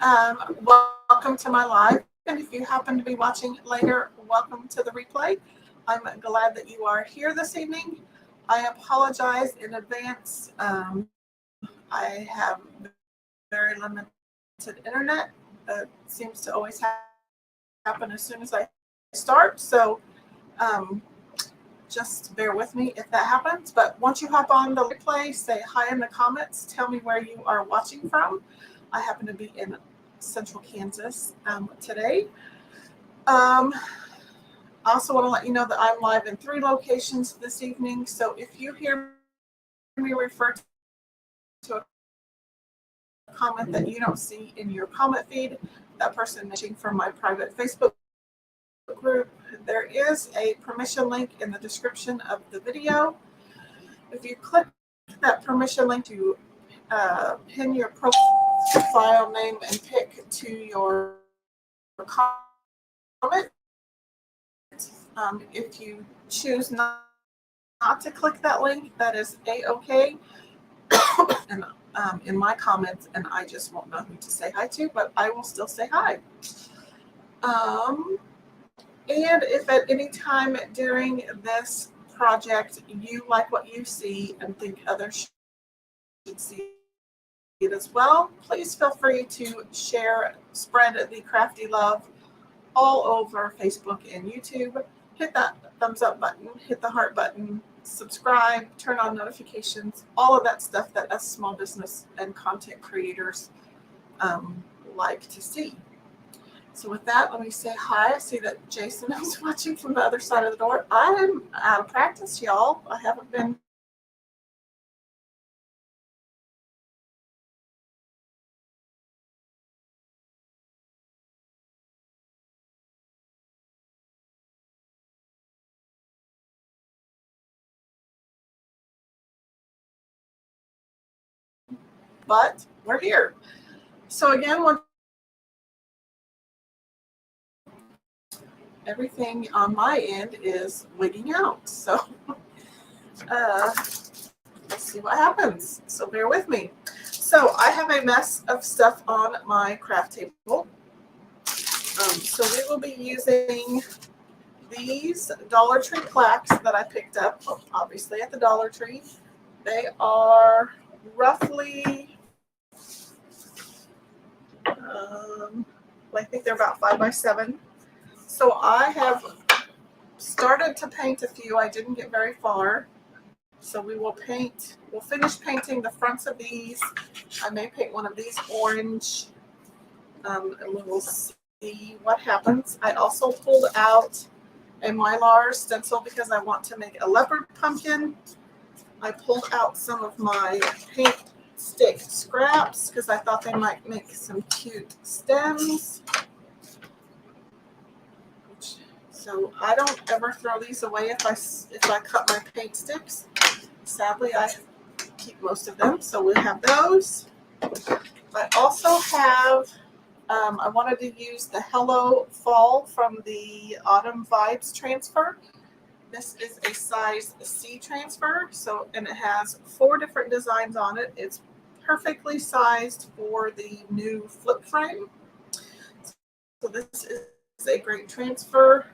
Welcome to my live. And if you happen to be watching later, welcome to the replay. I'm glad that you are here this evening. I apologize in advance. I have very limited internet. It seems to always happen as soon as I start. So just bear with me if that happens. But once you hop on the replay, say hi in the comments. Tell me where you are watching from. I happen to be in Central Kansas today. I also want to let you know that I'm live in 3 locations this evening. So if you hear me refer to a comment that you don't see in your comment feed, that person is from my private Facebook group. There is a permission link in the description of the video. If you click that permission link to pin your profile name and pick to your comment. If you choose not to click that link, that is a-okay. And in my comments, and I just won't know who to say hi to, but I will still say hi. And if at any time during this project you like what you see and think others should see it as well, please feel free to share, spread the crafty love all over Facebook and YouTube. Hit that thumbs up button, hit the heart button, subscribe, turn on notifications, all of that stuff that us small business and content creators like to see. So with that, let me say hi. I see that Jason is watching from the other side of the door. I'm out of practice, y'all. I haven't been but we're here. So again, everything on my end is wigging out. So let's see what happens. So bear with me. So I have a mess of stuff on my craft table. So we will be using these Dollar Tree plaques that I picked up, obviously at the Dollar Tree. They are roughly, I think they're about 5 by 7. So I have started to paint a few. I didn't get very far. So we'll finish painting the fronts of these. I may paint one of these orange, and we will see what happens. I also pulled out a mylar stencil because I want to make a leopard pumpkin. I pulled out some of my paint stick scraps because I thought they might make some cute stems. So I don't ever throw these away if I cut my paint sticks. Sadly, I keep most of them, so we have those. I also have, I wanted to use the Hello Fall from the Autumn Vibes transfer. This is a size C transfer, and it has 4 different designs on it. It's perfectly sized for the new flip frame. So this is a great transfer.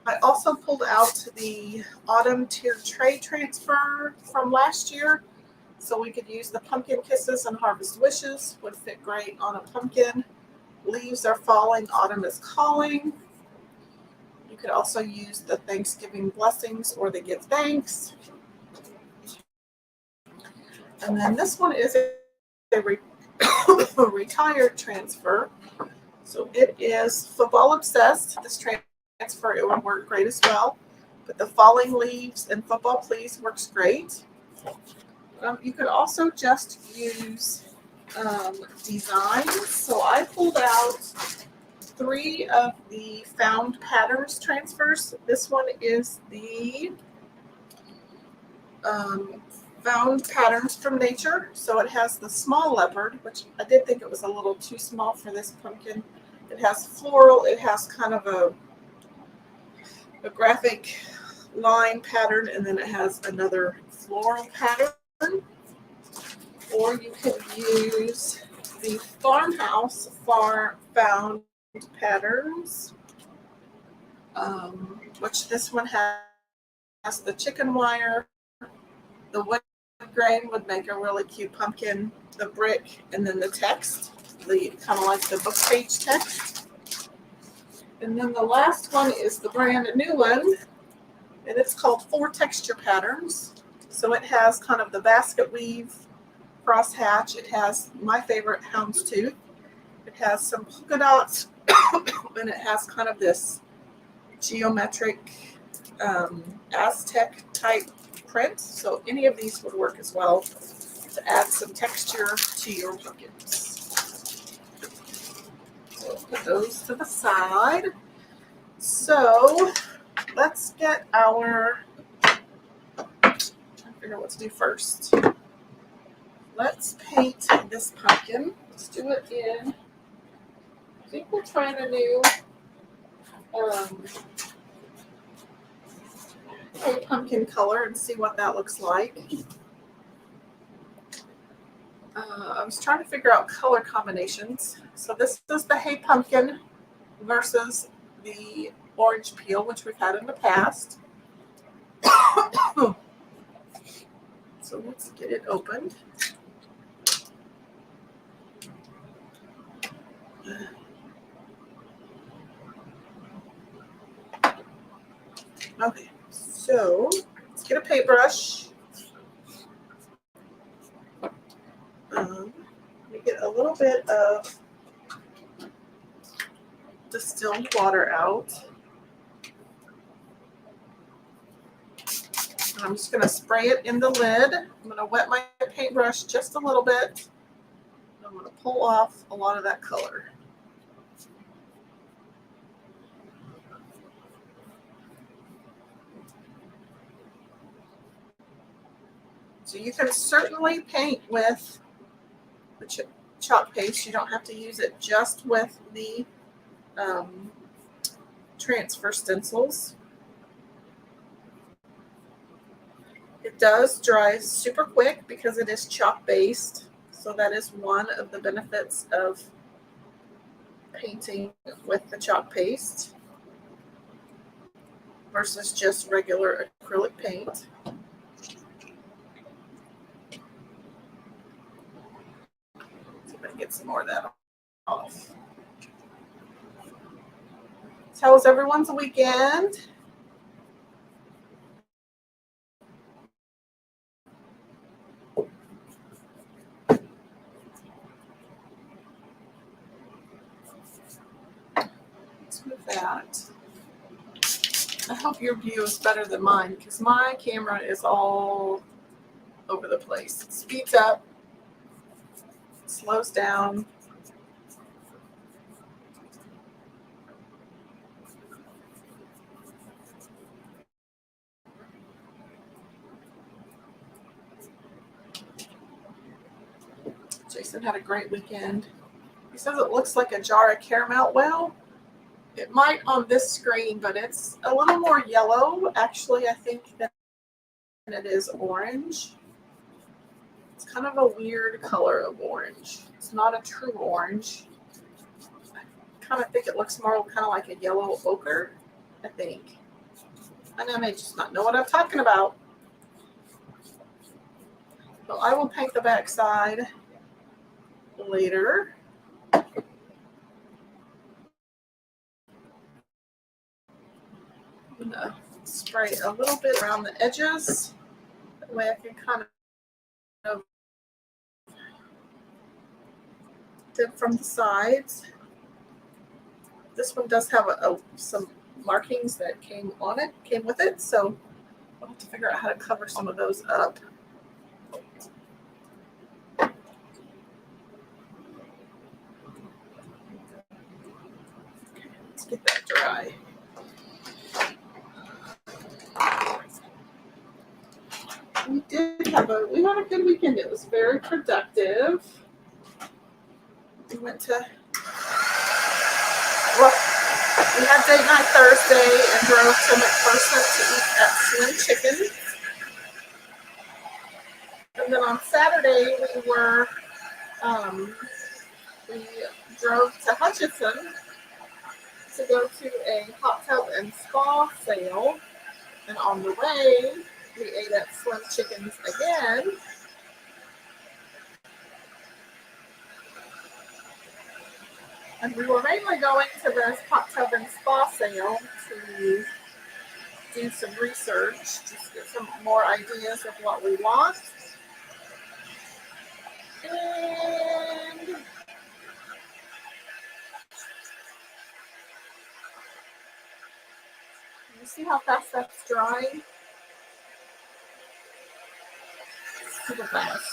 I also pulled out the Autumn Tiered Tray transfer from last year, so we could use the Pumpkin Kisses and Harvest Wishes. Would fit great on a pumpkin. Leaves are falling, autumn is calling. You could also use the Thanksgiving Blessings or the Give Thanks. And then this one is a retired transfer. So it is Football Obsessed. This transfer, it would work great as well. But the Falling Leaves and Football Please works great. You could also just use designs. So I pulled out 3 of the Found Patterns transfers. This one is the Found Patterns from Nature. So it has the small leopard, which I did think it was a little too small for this pumpkin. It has floral. It has kind of a graphic line pattern, and then it has another floral pattern. Or you could use the Farmhouse Far Found patterns, which this one has the chicken wire, the wood grain would make a really cute pumpkin, the brick, and then the text, the kind of like the book page text. And then the last one is the brand new one, and it's called 4 Texture Patterns. So it has kind of the basket weave, cross hatch. It has my favorite houndstooth. It has some polka dots, and it has kind of this geometric Aztec type print. So any of these would work as well to add some texture to your pumpkins. So put those to the side. So let's get our, I'm trying to figure out what to do first. Let's paint this pumpkin. Let's do it in, I think we're trying a new pumpkin color and see what that looks like. I was trying to figure out color combinations. So this is the hay pumpkin versus the orange peel, which we've had in the past. So let's get it opened. Okay, so let's get a paintbrush. Let me get a little bit of distilled water out. And I'm just going to spray it in the lid. I'm going to wet my paintbrush just a little bit. I'm going to pull off a lot of that color. So you can certainly paint with the chalk paste. You don't have to use it just with the transfer stencils. It does dry super quick because it is chalk based. So that is one of the benefits of painting with the chalk paste versus just regular acrylic paint. Get some more of that off. So how was everyone's weekend? Let's move that. I hope your view is better than mine because my camera is all over the place. It speeds up, slows down. Jason had a great weekend. He says it looks like a jar of caramel. Well, it might on this screen, but it's a little more yellow, actually, I think, than it is orange. It's kind of a weird color of orange. It's not a true orange. I kind of think it looks more kind of like a yellow ochre, I think. And I may just not know what I'm talking about. So I will paint the back side later. I'm gonna spray a little bit around the edges. That way I can kind of dip from the sides. This one does have some markings that came with it, so I'll have to figure out how to cover some of those up. Let's get that dry. We had a good weekend. It was very productive. We went to, we had date night Thursday and drove to McPherson to eat at Slim Chicken. And then on Saturday we were we drove to Hutchinson to go to a hot tub and spa sale. And on the way, we ate at Slim Chickens again. And we were mainly going to this hot tub and spa sale to do some research, just get some more ideas of what we want. And you see how fast that's drying? Super fast.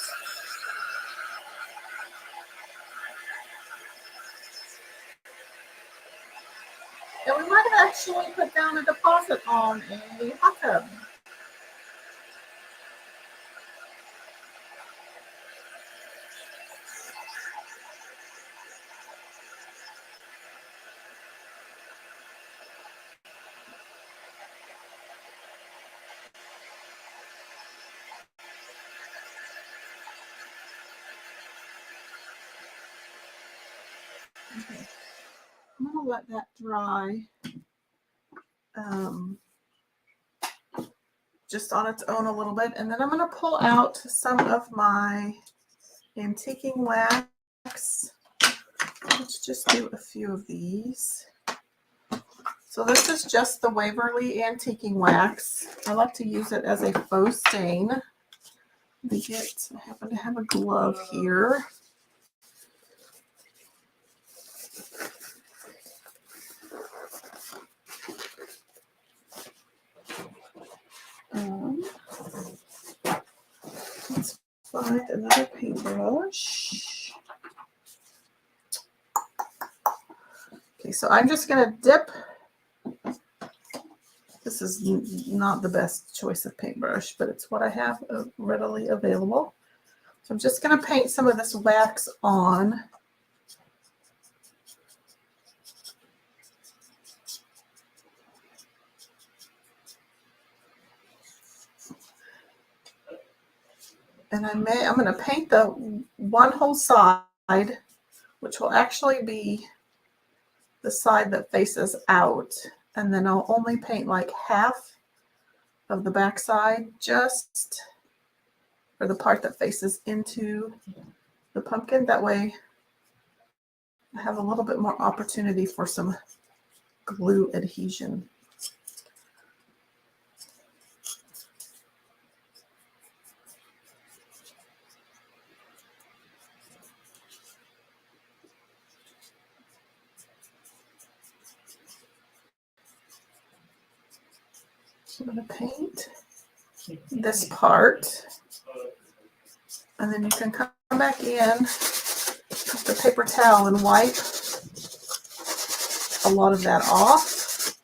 And we might have actually put down a deposit on a hot tub. Okay. I'm going to let that dry just on its own a little bit. And then I'm going to pull out some of my antiquing wax. Let's just do a few of these. So this is just the Waverly antiquing wax. I like to use it as a faux stain. I happen to have a glove here. Let's find another paintbrush. Okay, so I'm just going to dip. This is not the best choice of paintbrush, but it's what I have readily available. So I'm just going to paint some of this wax on. And I'm going to paint the one whole side, which will actually be the side that faces out. And then I'll only paint like half of the back side, just for the part that faces into the pumpkin. That way I have a little bit more opportunity for some glue adhesion. So I'm going to paint this part, and then you can come back in with the paper towel and wipe a lot of that off.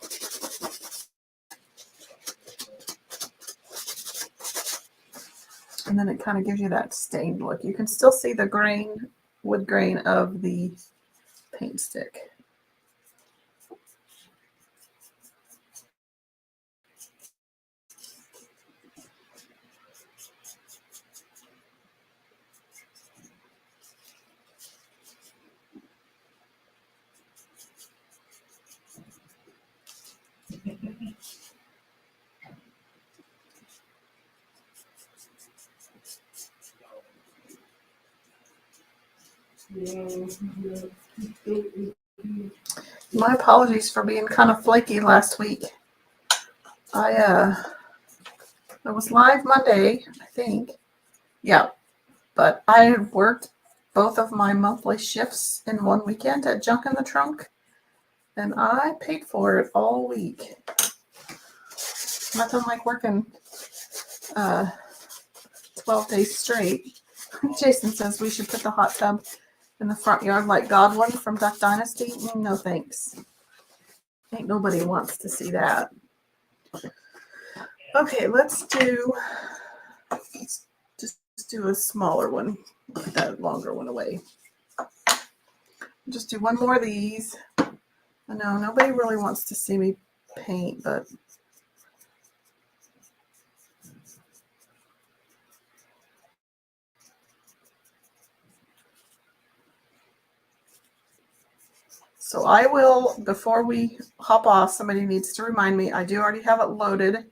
And then it kind of gives you that stained look. You can still see the grain, wood grain of the paint stick. My apologies for being kind of flaky last week. I was live Monday, I think. Yeah, but I worked both of my monthly shifts in one weekend at Junk in the Trunk, and I paid for it all week. Nothing like working 12 days straight. Jason says we should put the hot tub in the front yard like Godwin from Duck Dynasty. No thanks. Ain't nobody wants to see that. Okay, let's just do a smaller one. Put that longer one away. Just do one more of these. I know nobody really wants to see me paint, but So I will, before we hop off, somebody needs to remind me. I do already have it loaded,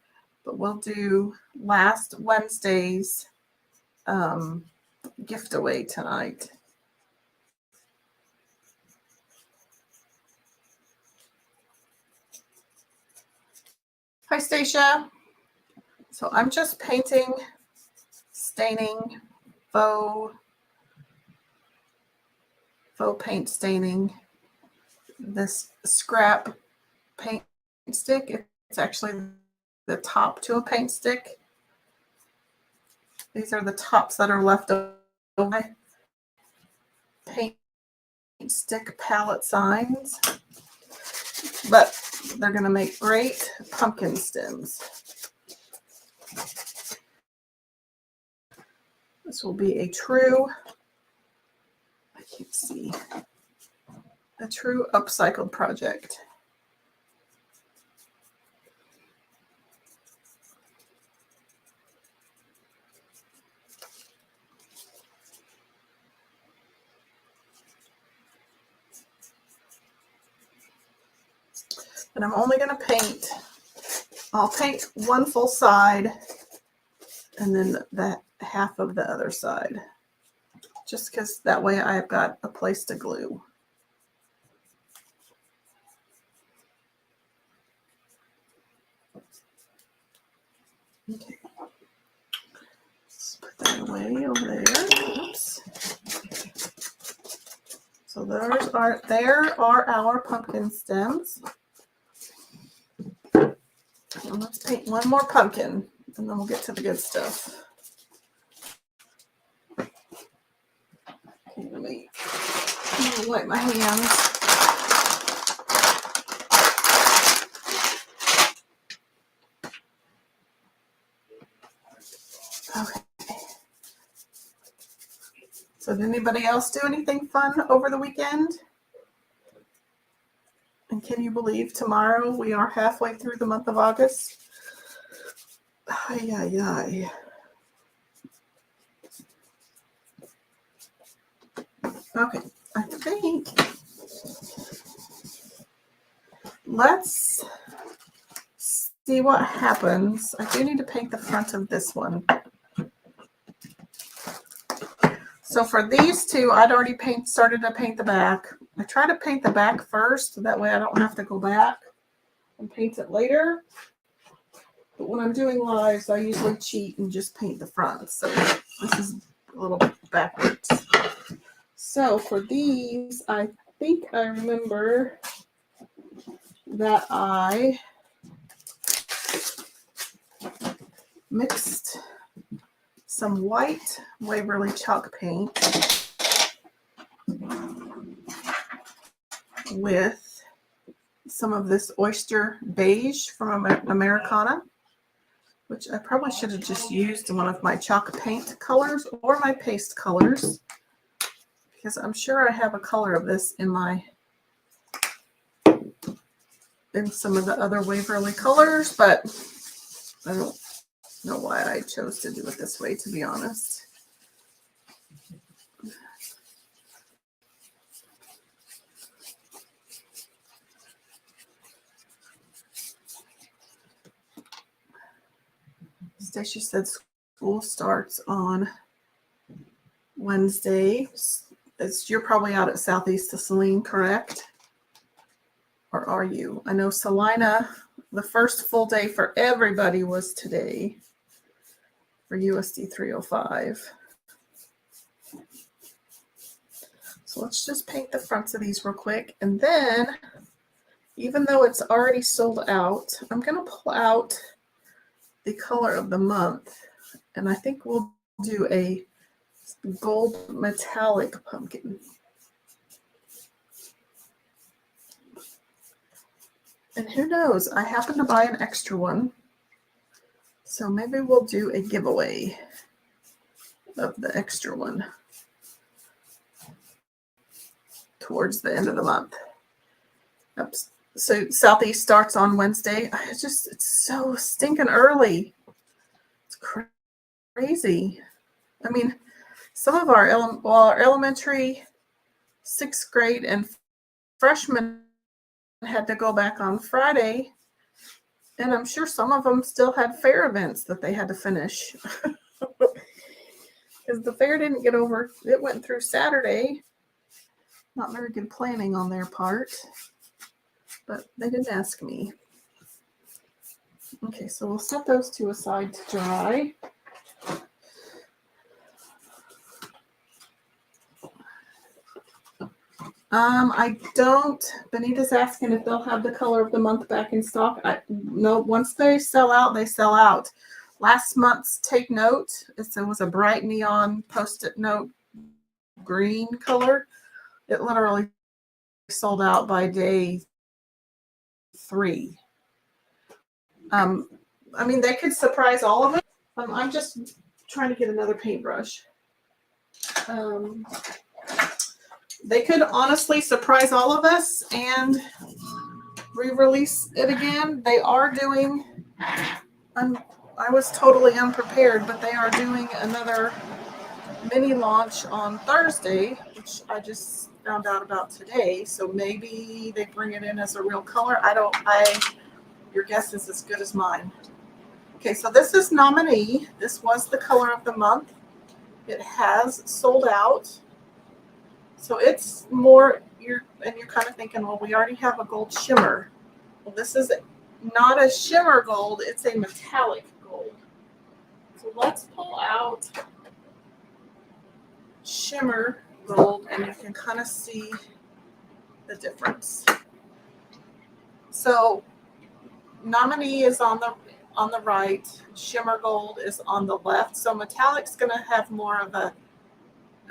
but we'll do last Wednesday's gift away tonight. Hi, Stacia. So I'm just painting, staining, faux paint staining this scrap paint stick. It's actually the top to a paint stick. These are the tops that are left over. Paint stick palette signs, but they're going to make great pumpkin stems. This will be a true, I can't see, a true upcycled project. And I'm only going to paint, I'll paint one full side and then that half of the other side, just because that way I've got a place to glue. Okay, let's put that away over there. Oops. So there are our pumpkin stems. And let's paint one more pumpkin, and then we'll get to the good stuff. Okay, let me wipe my hands. Okay. So did anybody else do anything fun over the weekend? And can you believe tomorrow we are halfway through the month of August? Ay, ay, ay. Okay, I think let's see what happens. I do need to paint the front of this one. So for these two, I'd already started to paint the back. I try to paint the back first, so that way I don't have to go back and paint it later. But when I'm doing lives, I usually cheat and just paint the front. So this is a little backwards. So for these, I think I remember that I mixed some white Waverly chalk paint with some of this oyster beige from Americana, which I probably should have just used one of my chalk paint colors or my paste colors, because I'm sure I have a color of this in some of the other Waverly colors, but I don't know why I chose to do it this way, to be honest. Stacia said school starts on Wednesday. You're probably out at Southeast to Saline, correct? Or are you? I know Salina, the first full day for everybody was today for USD 305. So let's just paint the fronts of these real quick. And then, even though it's already sold out, I'm going to pull out the color of the month. And I think we'll do a gold metallic pumpkin. And who knows, I happen to buy an extra one. So maybe we'll do a giveaway of the extra one towards the end of the month. Oops. So Southeast starts on Wednesday. It's so stinking early. It's crazy. I mean, some of our elementary 6th grade and freshmen had to go back on Friday, and I'm sure some of them still had fair events that they had to finish. Because the fair didn't get over, it went through Saturday. Not very good planning on their part, but they didn't ask me. Okay, so we'll set those two aside to dry. I don't, Benita's asking if they'll have the color of the month back in stock. No, once they sell out, they sell out. Last month's Take Note, it was a bright neon Post-it note green color. It literally sold out by day 3. I mean, they could surprise all of it. I'm just trying to get another paintbrush. They could honestly surprise all of us and re-release it again. They are doing, I was totally unprepared, but they are doing another mini launch on Thursday, which I just found out about today. So maybe they bring it in as a real color. Your guess is as good as mine. Okay, so this is Nominee. This was the color of the month. It has sold out. So it's more, you're kind of thinking, well, we already have a gold shimmer. Well, this is not a shimmer gold, it's a metallic gold. So let's pull out shimmer gold and you can kind of see the difference. So Nominee is on the right, shimmer gold is on the left. So metallic's going to have more of a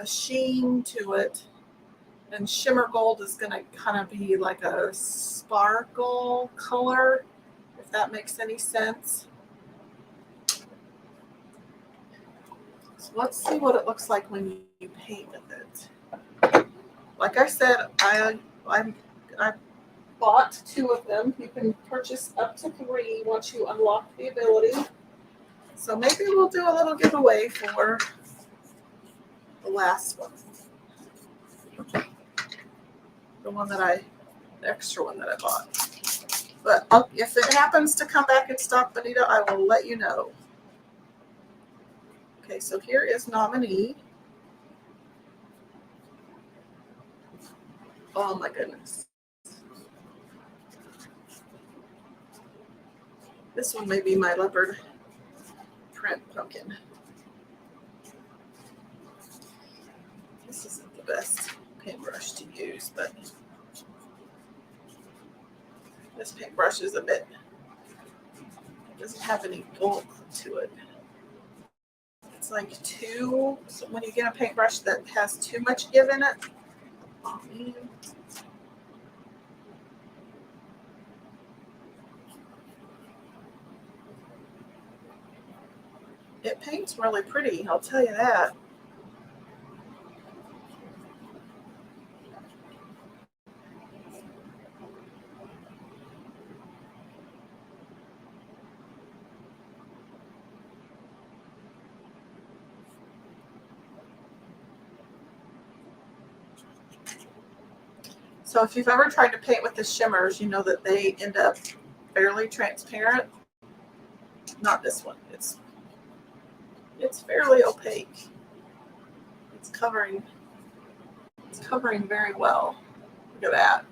sheen to it. And shimmer gold is going to kind of be like a sparkle color, if that makes any sense. So let's see what it looks like when you paint with it. Like I said, I bought 2 of them. You can purchase up to 3 once you unlock the ability. So maybe we'll do a little giveaway for the last one. The extra one that I bought. But if it happens to come back in stock, Benita, I will let you know. Okay, so here is Nominee. Oh my goodness. This one may be my leopard print pumpkin. This isn't the best paintbrush to use, but this paintbrush is it doesn't have any bulk to it. It's like so when you get a paintbrush that has too much give in it, oh man. It paints really pretty, I'll tell you that. So if you've ever tried to paint with the shimmers, you know that they end up fairly transparent. Not this one. It's fairly opaque. It's covering very well. Look at that.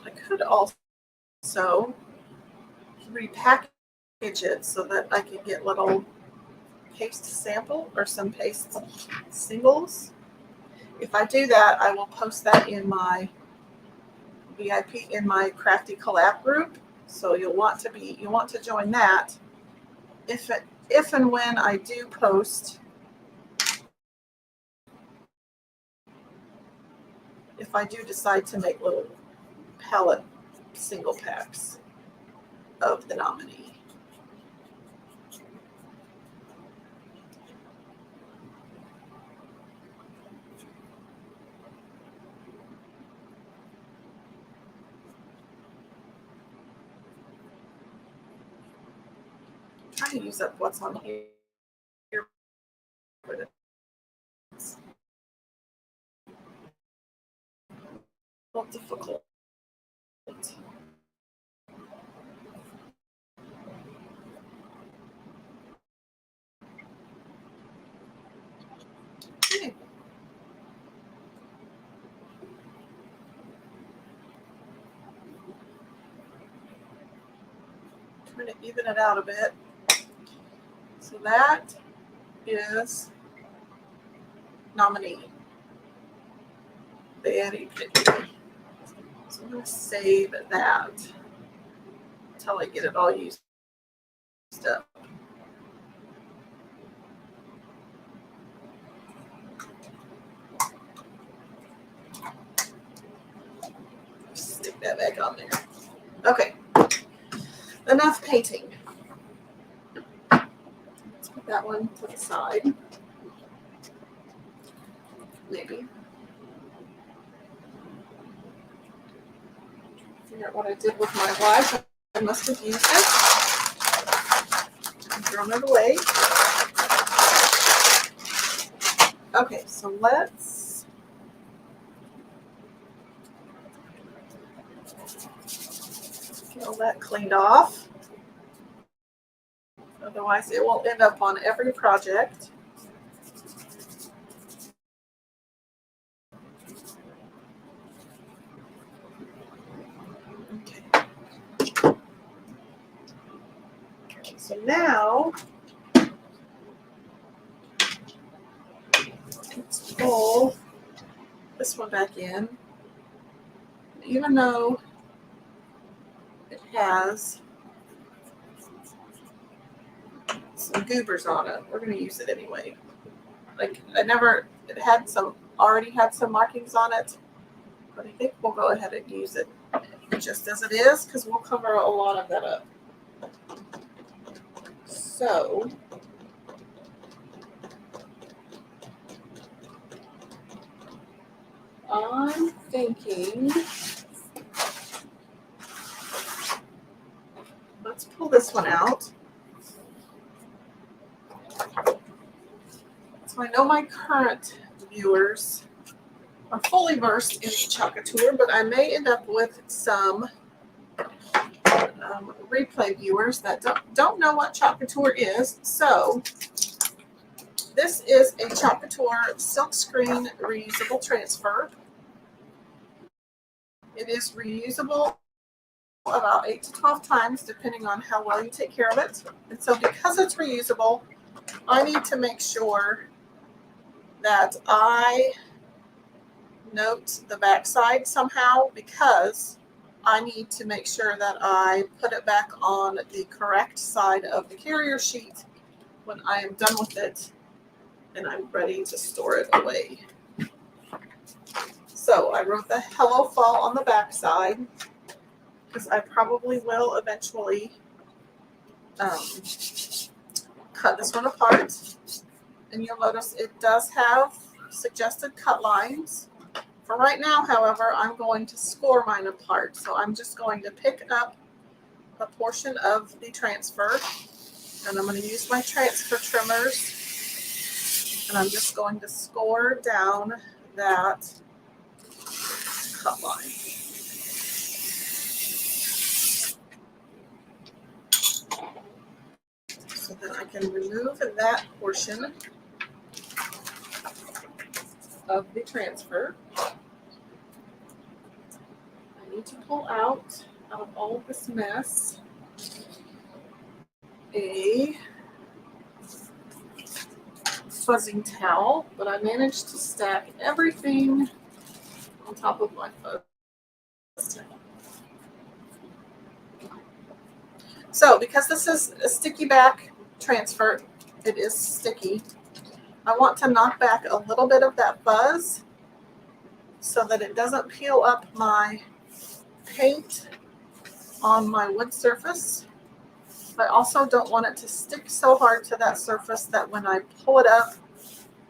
I could also repackage it so that I could get little paste sample or some paste singles. If I do that, I will post that in my VIP, in my Crafty collab group. So you want to join that if and when I do post, if I do decide to make little palette single packs of the nominee. I'm trying to use up what's on here, but it's a little difficult. Okay. Trying to even it out a bit. So that is nominee. Very pretty. So I'm going to save that until I get it all used up. Stick that back on there. Okay. Enough painting. Let's put that one to the side. Maybe. Figure out what I did with my life. I must have used it. And thrown it away. Okay, so let's get all that cleaned off. Otherwise, it will end up on every project. Okay. So now, let's pull this one back in. Even though it has some goobers on it, we're going to use it anyway. Like it had already had some markings on it, but I think we'll go ahead and use it just as it is because we'll cover a lot of that up. So I'm thinking, let's pull this one out. So I know my current viewers are fully versed in Chalk Couture, but I may end up with some replay viewers that don't know what Chalk Couture is. So this is a Chalk Couture silkscreen reusable transfer. It is reusable about 8 to 12 times, depending on how well you take care of it. And so because it's reusable, I need to make sure that I note the backside somehow, because I need to make sure that I put it back on the correct side of the carrier sheet when I am done with it and I'm ready to store it away. So I wrote the Hello Fall on the backside because I probably will eventually cut this one apart. And you'll notice it does have suggested cut lines. For right now, however, I'm going to score mine apart. So I'm just going to pick up a portion of the transfer, and I'm going to use my transfer trimmers, and I'm just going to score down that cut line. So then I can remove that portion of the transfer. I need to pull out of all of this mess a fuzzing towel, but I managed to stack everything on top of my fuzz towel. So because this is a sticky back transfer, it is sticky. I want to knock back a little bit of that fuzz so that it doesn't peel up my paint on my wood surface. I also don't want it to stick so hard to that surface that when I pull it up,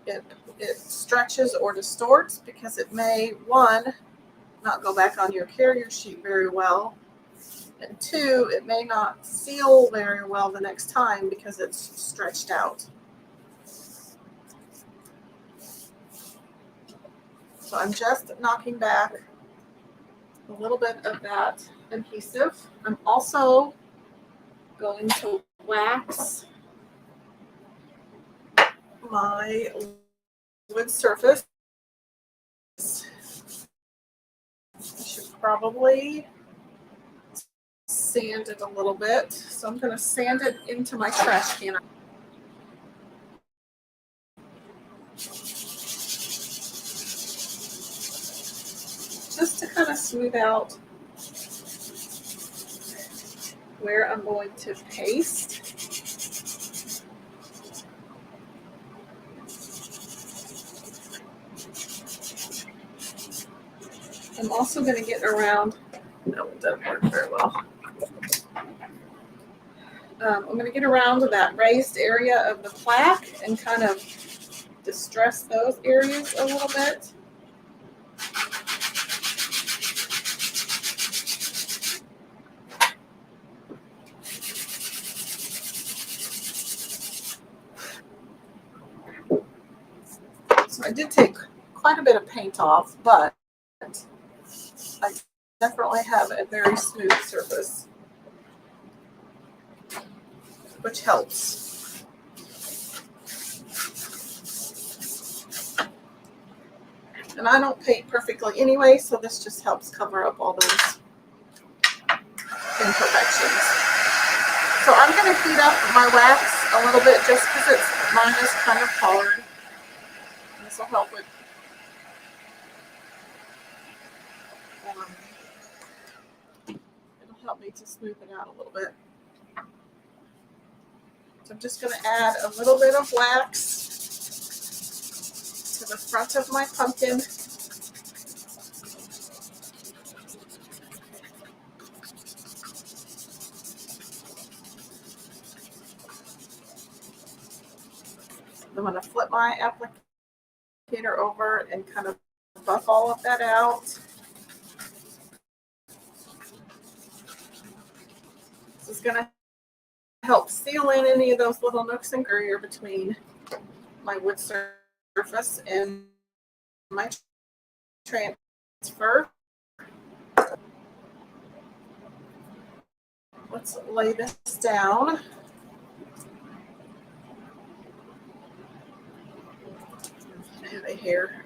it stretches or distorts, because it may, one, not go back on your carrier sheet very well, and two, it may not seal very well the next time because it's stretched out. So I'm just knocking back a little bit of that adhesive. I'm also going to wax my wood surface. I should probably sand it a little bit. So I'm going to sand it into my trash can. Just to kind of smooth out where I'm going to paste. I'm also going to get around, no, it doesn't work very well. I'm going to get around to that raised area of the plaque and kind of distress those areas a little bit. So I did take quite a bit of paint off, but I definitely have a very smooth surface, which helps. And I don't paint perfectly anyway, so this just helps cover up all those imperfections. So I'm going to heat up my wax a little bit just because mine is kind of hard. This will help with it'll help me to smooth it out a little bit. So I'm just going to add a little bit of wax to the front of my pumpkin. I'm going to flip my applicator over and kind of buff all of that out. This is going to help seal in any of those little nooks and crannies between my wood surface and my transfer. Let's lay this down. I have a hair.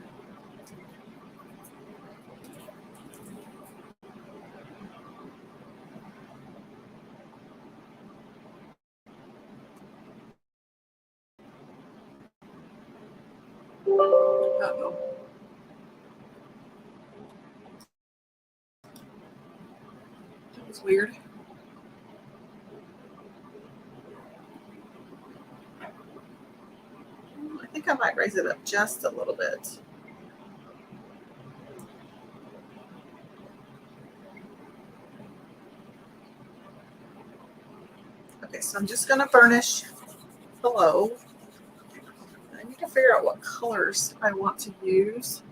Uh-oh. That was weird. I think I might raise it up just a little bit. Okay, so I'm just going to burnish below. I need to figure out what colors I want to use.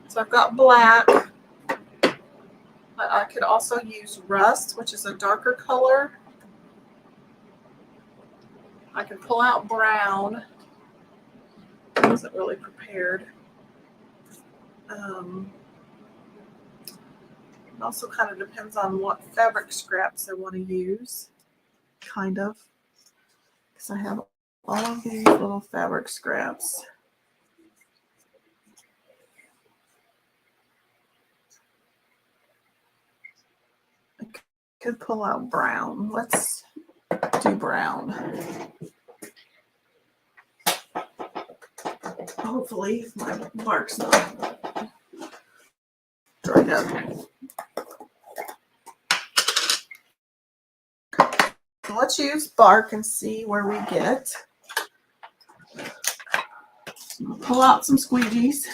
So I've got black, but I could also use rust, which is a darker color. I can pull out brown. I wasn't really prepared. It also kind of depends on what fabric scraps I want to use, kind of, because I have all of these little fabric scraps. I could pull out brown. Let's do brown. Hopefully my bark's not dried up. So let's use bark and see where we get. Pull out some squeegees.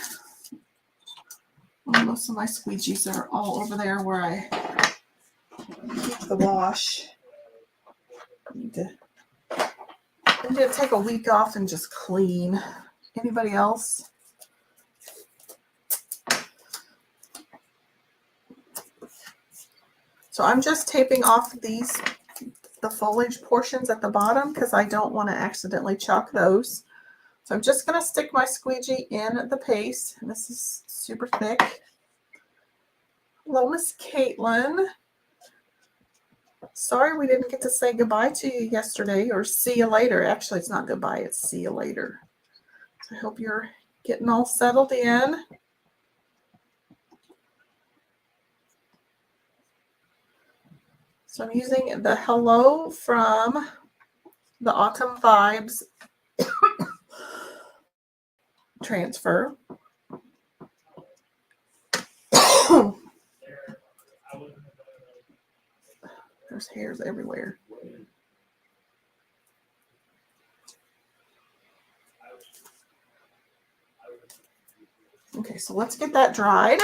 Well, most of my squeegees are all over there where I keep the wash. I need to take a week off and just clean. Anybody else? So I'm just taping off the foliage portions at the bottom because I don't want to accidentally chalk those. So I'm just going to stick my squeegee in the paste. And this is super thick. Hello, Miss Caitlin. Sorry we didn't get to say goodbye to you yesterday, or see you later. Actually, it's not goodbye, it's see you later. So I hope you're getting all settled in. So I'm using the Hello from the Autumn Vibes transfer. There's hairs everywhere. Okay, so let's get that dried.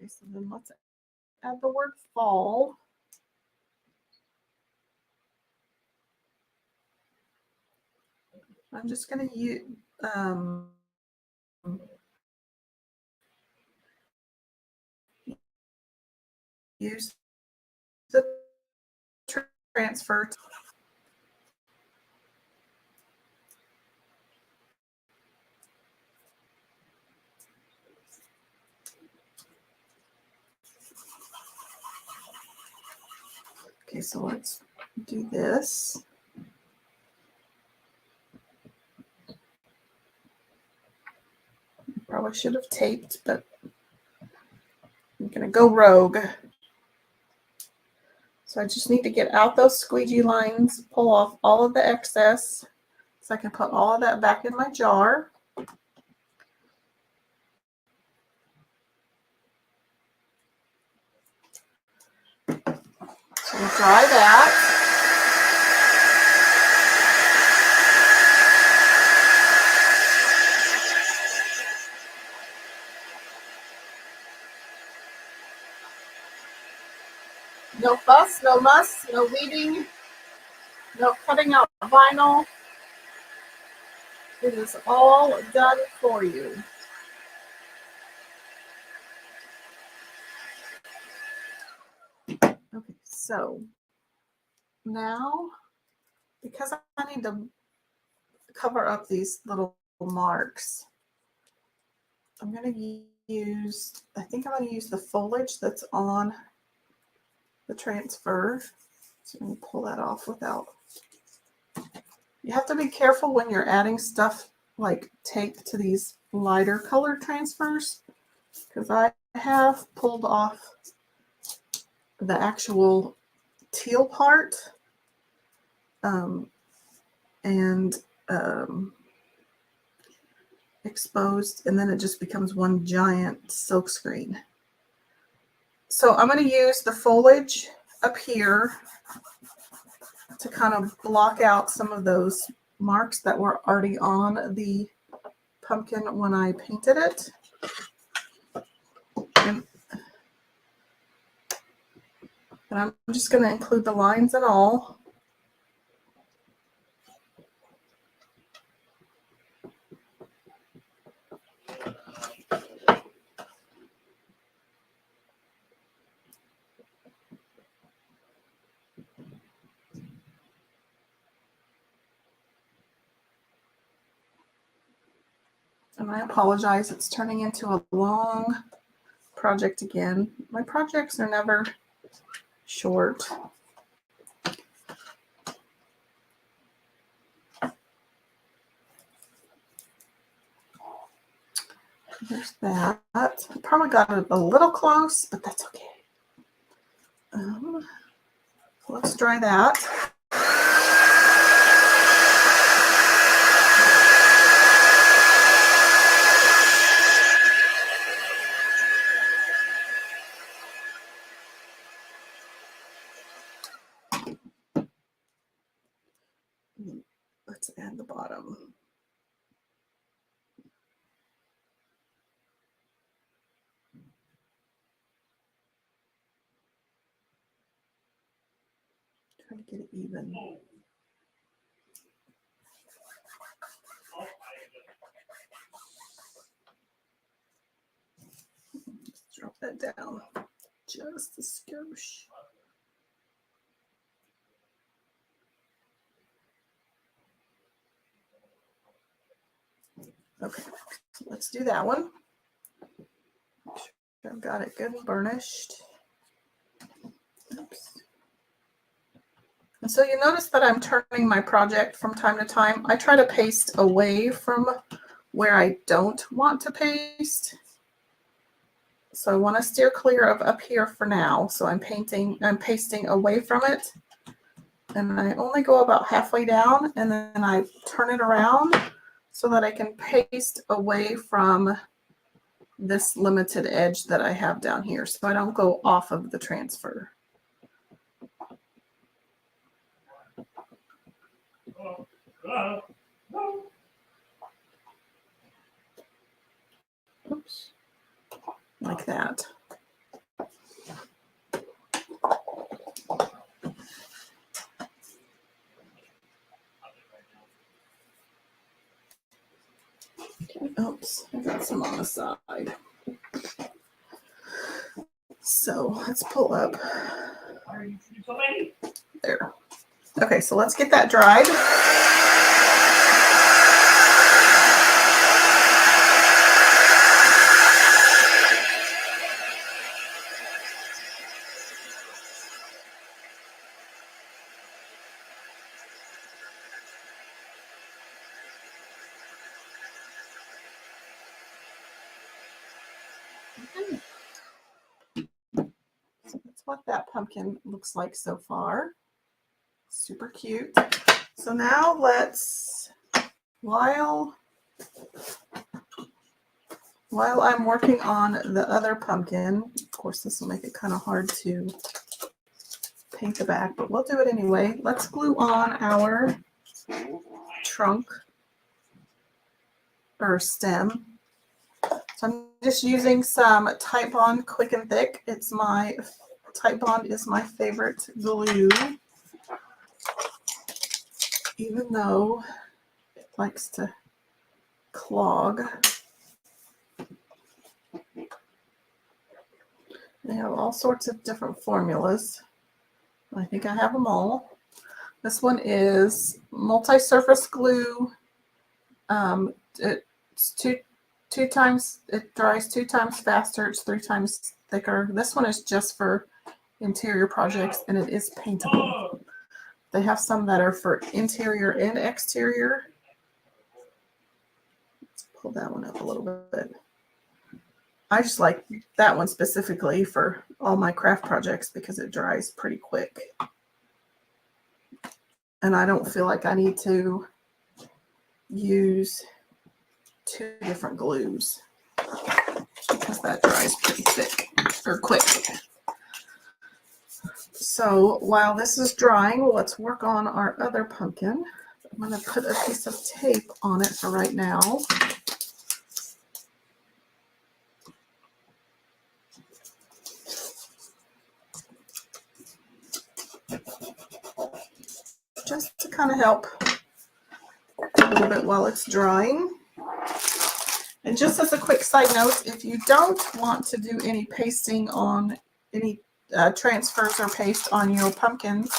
Okay, so then let's add the word fall. I'm just going to use the transfer. Okay, so let's do this. Probably should have taped, but I'm going to go rogue. So I just need to get out those squeegee lines, pull off all of the excess so I can put all of that back in my jar. So we'll dry that. No fuss, no muss, no weeding, no cutting out vinyl. It is all done for you. Okay, so now, because I need to cover up these little marks, I'm going to use, I think I'm going to use the foliage that's on the transfer. So I'm going to pull that off without. You have to be careful when you're adding stuff like tape to these lighter color transfers, because I have pulled off the actual teal part and exposed, and then it just becomes one giant silkscreen. So I'm going to use the foliage up here to kind of block out some of those marks that were already on the pumpkin when I painted it. And I'm just going to include the lines and all. And I apologize, it's turning into a long project again. My projects are never short. There's that. I probably got it a little close, but that's okay. Let's dry that. Let's add the bottom. Try to get it even. Let's drop that down just a skosh. Okay, so let's do that one. Make sure I've got it good and burnished. Oops. And so you notice that I'm turning my project from time to time. I try to paste away from where I don't want to paste. So I want to steer clear of up here for now. So I'm pasting away from it. And I only go about halfway down, and then I turn it around so that I can paste away from this limited edge that I have down here, so I don't go off of the transfer. Oops. Like that. Oops, I got some on the side. So let's pull up. There. Okay, so let's get that dried. So that's what that pumpkin looks like so far. Super cute. So now let's, while I'm working on the other pumpkin, of course this will make it kind of hard to paint the back, but we'll do it anyway. Let's glue on our trunk or stem. So I'm just using some Titebond Quick and Thick. Titebond is my favorite glue, even though it likes to clog. They have all sorts of different formulas. I think I have them all. This one is multi-surface glue. It's two times, it dries 2 times faster. It's 3 times thicker. This one is just for interior projects, and it is paintable. They have some that are for interior and exterior. Let's pull that one up a little bit. I just like that one specifically for all my craft projects because it dries pretty quick. And I don't feel like I need to use 2 different glues because that dries pretty thick or quick. So while this is drying, let's work on our other pumpkin. I'm going to put a piece of tape on it for right now. Just to kind of help a little bit while it's drying. And just as a quick side note, if you don't want to do any pasting on any transfers or paste on your pumpkins,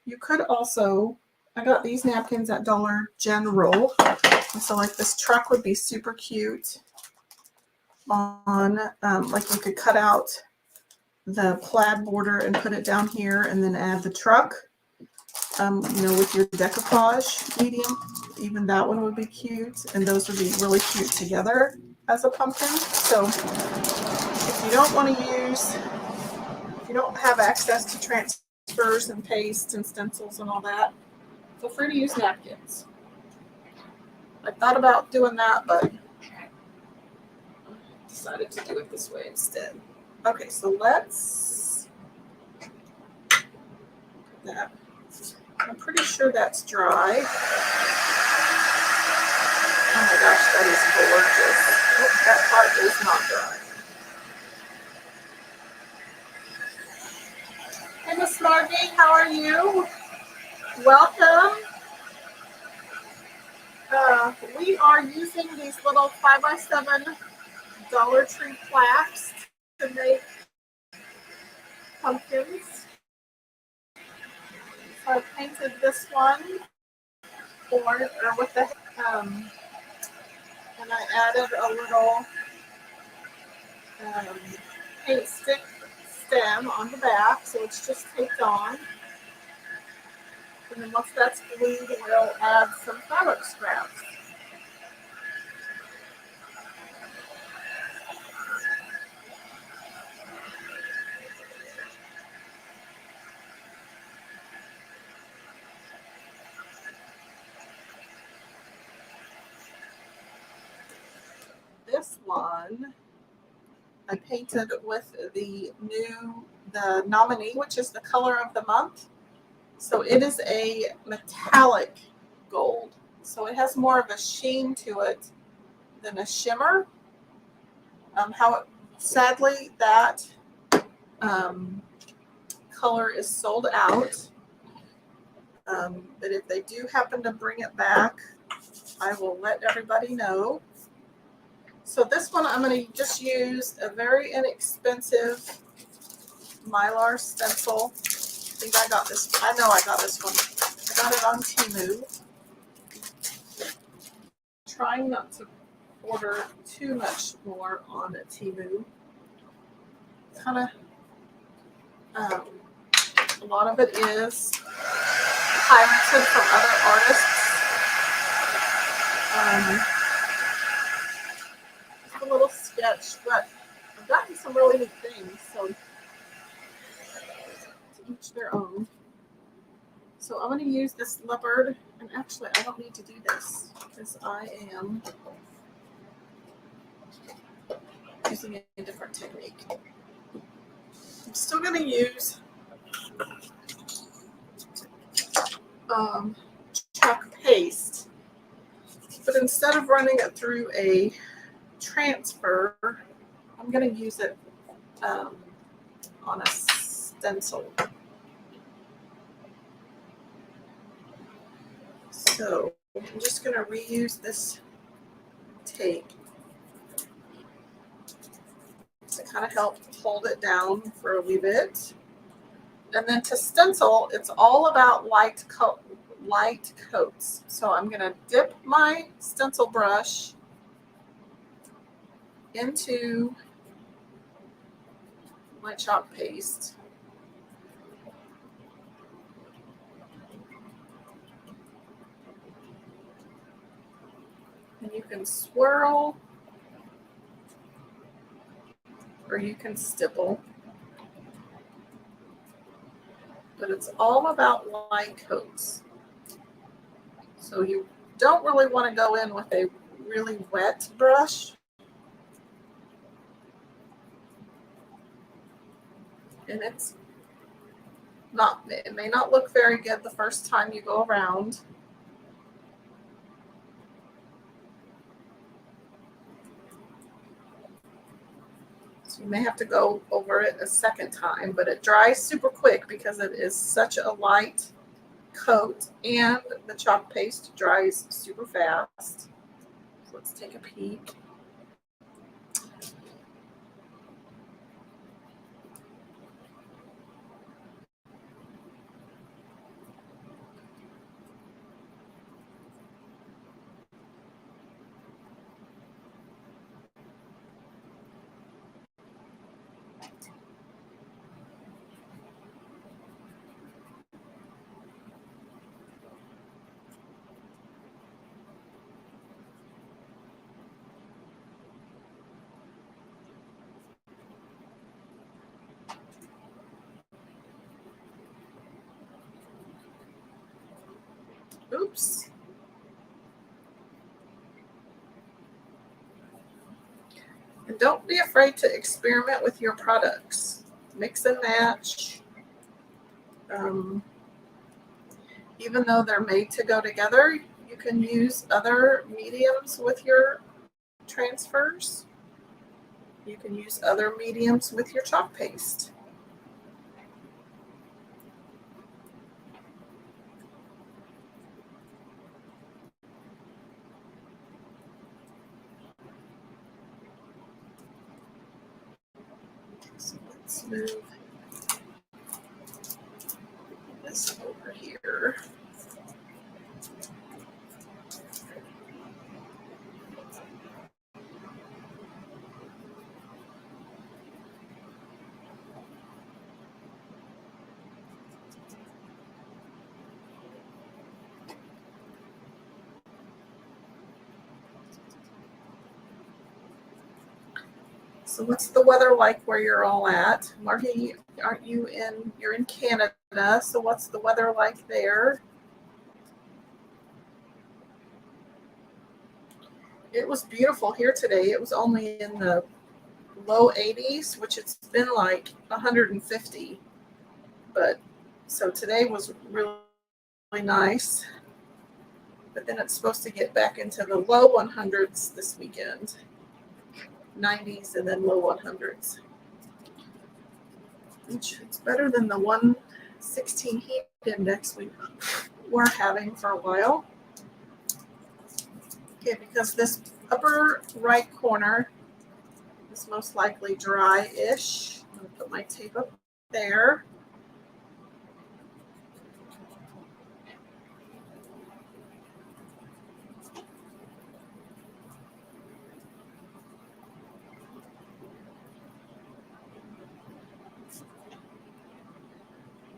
you could also, I got these napkins at Dollar General. And so like this truck would be super cute on, like you could cut out the plaid border and put it down here and then add the truck. You know, with your decoupage medium, even that one would be cute, and those would be really cute together. as a pumpkin. So if you don't want to use, if you don't have access to transfers and pastes and stencils and all that, feel free to use napkins. I thought about doing that, but decided to do it this way instead. Okay, so let's put that. I'm pretty sure that's dry. Oh my gosh, that is gorgeous. Oh, that part is not dry. Hey, Miss Margie, how are you? Welcome. We are using these little 5x7 Dollar Tree plaques to make pumpkins. So I painted this one with the and I added a little paint stick stem on the back, so it's just taped on. And then once that's glued, we'll add some fabric scraps. This one I painted with the nominee, which is the color of the month. So it is a metallic gold. So it has more of a sheen to it than a shimmer. Sadly, that color is sold out. But if they do happen to bring it back, I will let everybody know. So this one, I'm going to just use a very inexpensive mylar stencil. I think I got this. I know I got this one. I got it on Temu. Trying not to order too much more on Temu. Kind of, a lot of it is pirated from other artists. Just a little sketch, but I've gotten some really neat things. So to each their own. So I'm going to use this leopard, and actually I don't need to do this because I am using a different technique. I'm still going to use chalk paste, but instead of running it through a transfer, I'm going to use it on a stencil. So I'm just going to reuse this tape to kind of help hold it down for a wee bit. And then to stencil, it's all about light coats. So I'm going to dip my stencil brush into my chalk paste. And you can swirl or you can stipple. But it's all about light coats. So you don't really want to go in with a really wet brush. And it may not look very good the first time you go around. So you may have to go over it a second time, but it dries super quick because it is such a light coat and the chalk paste dries super fast. So let's take a peek. Oops. And don't be afraid to experiment with your products. Mix and match. Even though they're made to go together, you can use other mediums with your transfers. You can use other mediums with your chalk paste. So let's move this over here. So what's the weather like where you're all at? Marty, aren't you you're in Canada, so what's the weather like there? It was beautiful here today. It was only in the low 80s, which it's been like 150. But so today was really, really nice. But then it's supposed to get back into the low 100s this weekend. 90s and then low 100s. It's better than the 116 heat index we were having for a while. Okay, because this upper right corner is most likely dry-ish. I'm going to put my tape up there.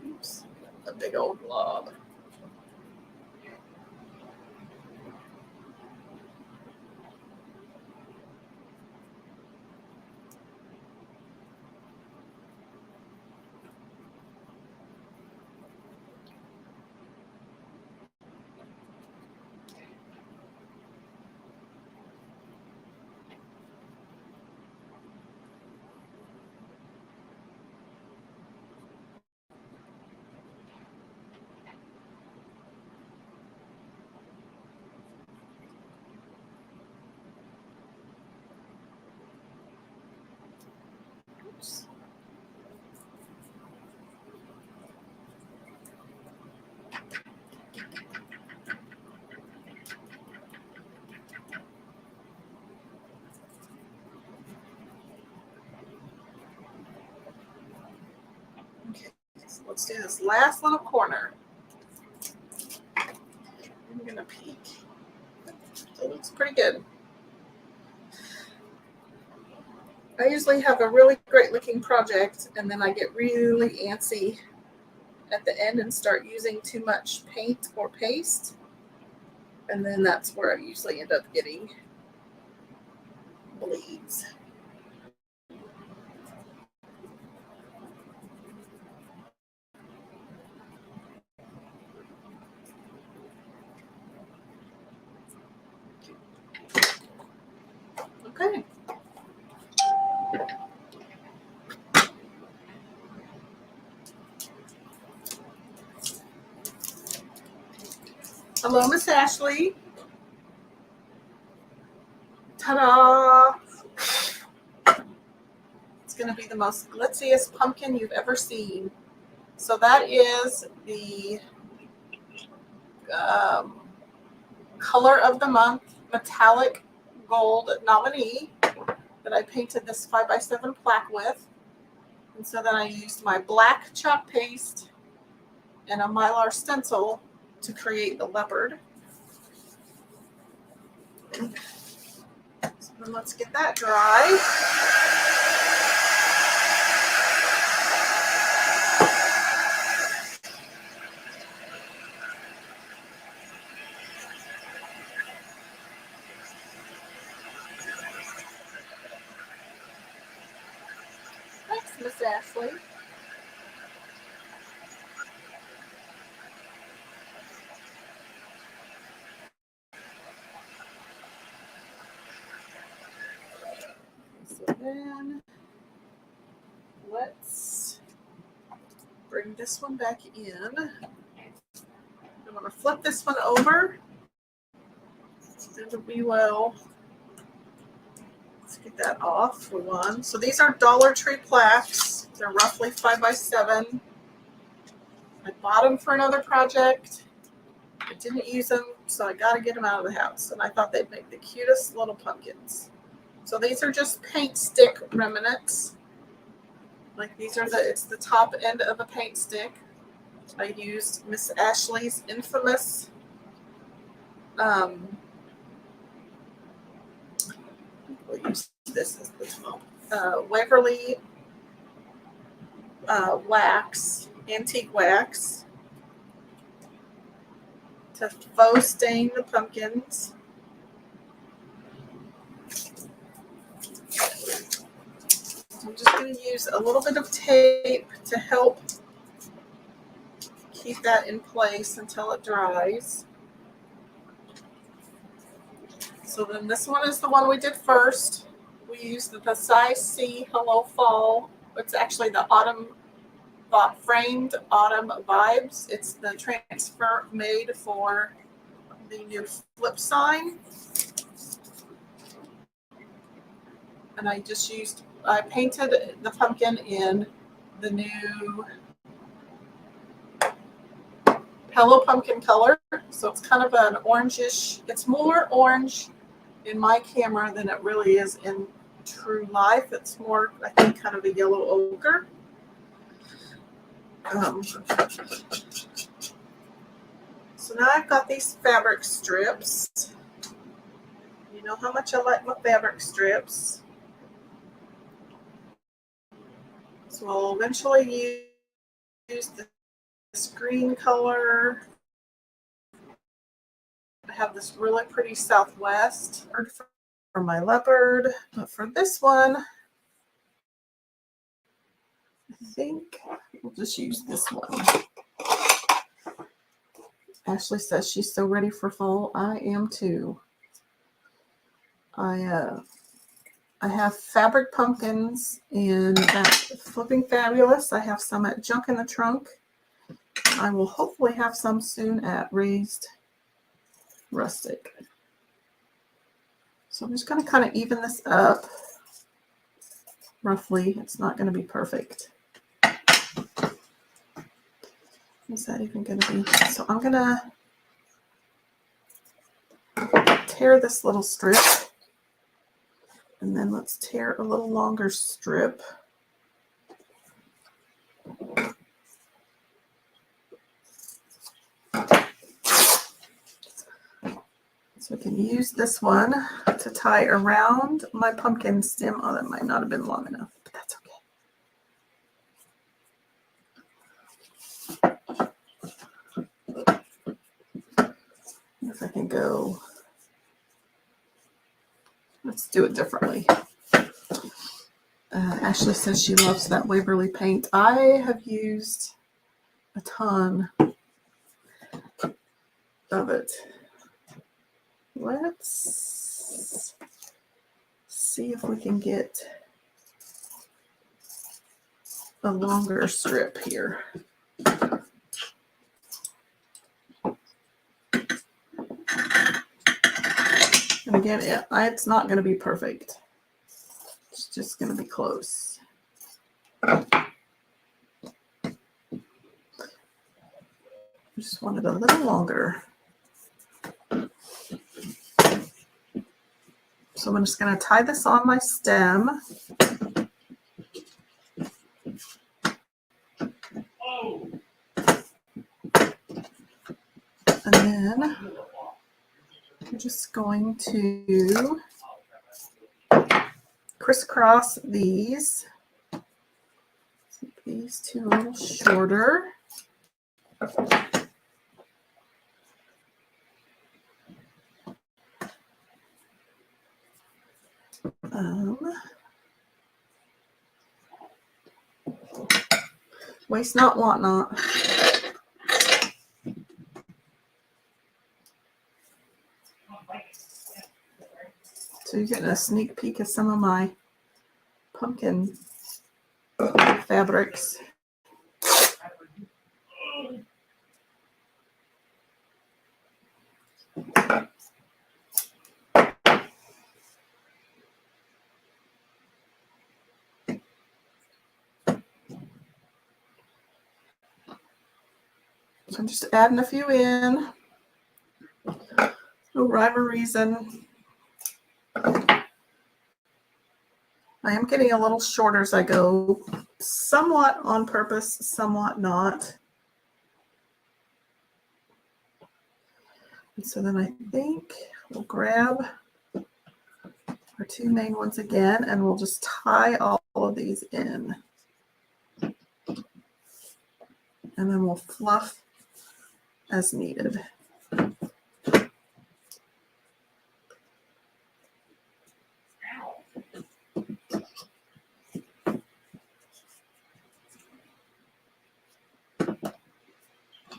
Oops, a big old blob. Oops. Okay, so let's do this last little corner. I'm going to peek. It looks pretty good. I usually have a really great looking project and then I get really antsy at the end and start using too much paint or paste. And then that's where I usually end up getting bleeds. Okay. Hello, Miss Ashley. Ta-da! It's going to be the most glitziest pumpkin you've ever seen. So that is the color of the month metallic gold nominee that I painted this 5x7 plaque with. And so then I used my black chalk paste and a mylar stencil to create the leopard. So then let's get that dry. Thanks, Miss Ashley. then let's bring this one back in. I'm going to flip this one over, and we will, let's get that off for one. So these are Dollar Tree plaques. They're roughly 5 by 7. I bought them for another project. I didn't use them, so I got to get them out of the house. And I thought they'd make the cutest little pumpkins. So these are just paint stick remnants. Like these are it's the top end of a paint stick. I used Miss Ashley's infamous we'll use this as the top. Waverly wax, antique wax, to faux stain the pumpkins. I'm just going to use a little bit of tape to help keep that in place until it dries. So then this one is the one we did first. We used the size C Hello Fall. It's actually the autumn framed autumn vibes. It's the transfer made for the new flip sign. And I painted the pumpkin in the new Hello Pumpkin color. So it's kind of an orangish, it's more orange in my camera than it really is in true life. It's more, I think, kind of a yellow ochre. So now I've got these fabric strips. You know how much I like my fabric strips. So I'll eventually use this green color. I have this really pretty Southwest for my leopard, but for this one, I think we'll just use this one. Ashley says she's so ready for fall. I am too. I have fabric pumpkins in that Flipping Fabulous. I have some at Junk in the Trunk. I will hopefully have some soon at Raised Rustic. So I'm just going to kind of even this up roughly. It's not going to be perfect. Is that even going to be? So I'm going to tear this little strip. And then let's tear a little longer strip. So I can use this one to tie around my pumpkin stem. Oh, that might not have been long enough, but that's okay. If I can go, let's do it differently. Ashley says she loves that Waverly paint. I have used a ton of it. Let's see if we can get a longer strip here. And again, it's not going to be perfect. It's just going to be close. I just wanted a little longer. So I'm just going to tie this on my stem. And then I'm just going to crisscross these. Make these two a little shorter. Waste not, want not. So you're getting a sneak peek of some of my pumpkin fabrics. So I'm just adding a few in. No rhyme or reason. I am getting a little shorter as I go, somewhat on purpose, somewhat not. And so then I think we'll grab our two main ones again, and we'll just tie all of these in. And then we'll fluff as needed.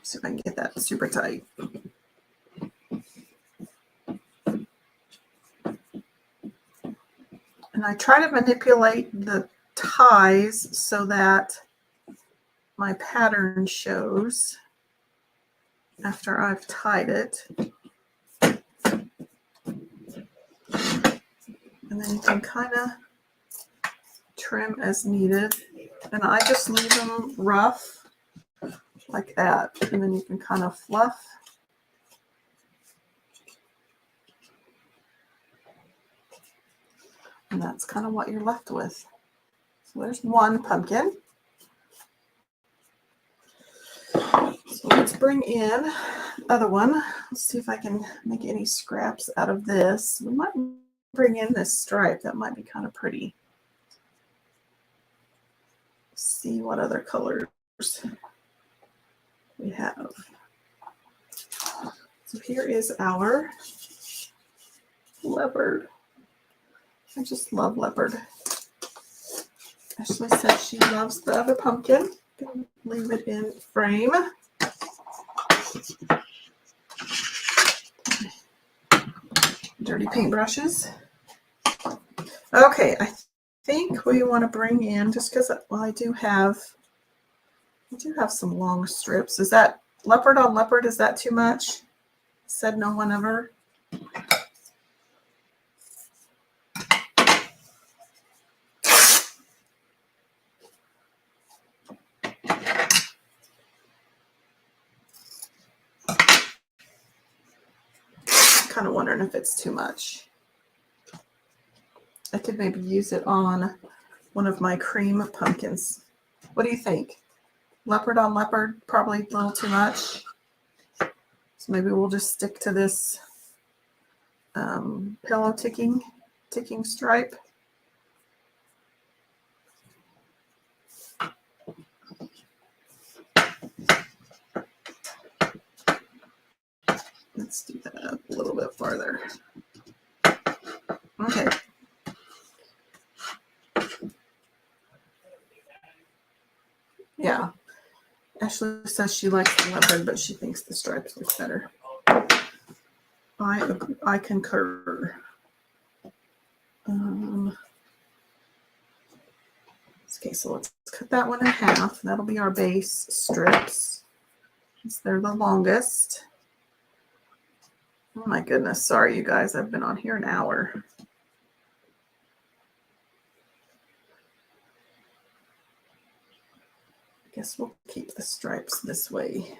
See if I can get that super tight. And I try to manipulate the ties so that my pattern shows after I've tied it. And then you can kind of trim as needed. And I just leave them rough like that. And then you can kind of fluff. And that's kind of what you're left with. So there's one pumpkin. So let's bring in the other one. Let's see if I can make any scraps out of this. We might bring in this stripe. That might be kind of pretty. Let's see what other colors we have. So here is our leopard. I just love leopard. Ashley said she loves the other pumpkin. Can leave it in frame. Dirty paintbrushes. Okay, I think we want to bring in, just because, well, I do have some long strips. Is that leopard on leopard? Is that too much? Said no one ever. Kind of wondering if it's too much. I could maybe use it on one of my cream pumpkins. What do you think? Leopard on leopard, probably a little too much. So maybe we'll just stick to this pillow ticking stripe. Let's do that a little bit farther. Okay. Yeah. Ashley says she likes the leopard, but she thinks the stripes look better. I concur. Okay, so let's cut that one in half. That'll be our base strips. They're the longest. Oh my goodness. Sorry, you guys. I've been on here an hour. I guess we'll keep the stripes this way.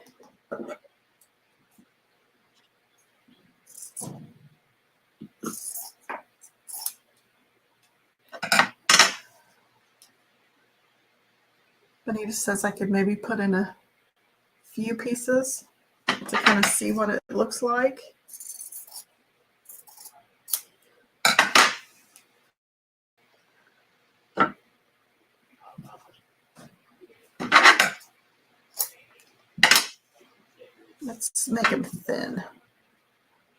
Benita says I could maybe put in a few pieces to kind of see what it looks like. Let's make them thin. Let's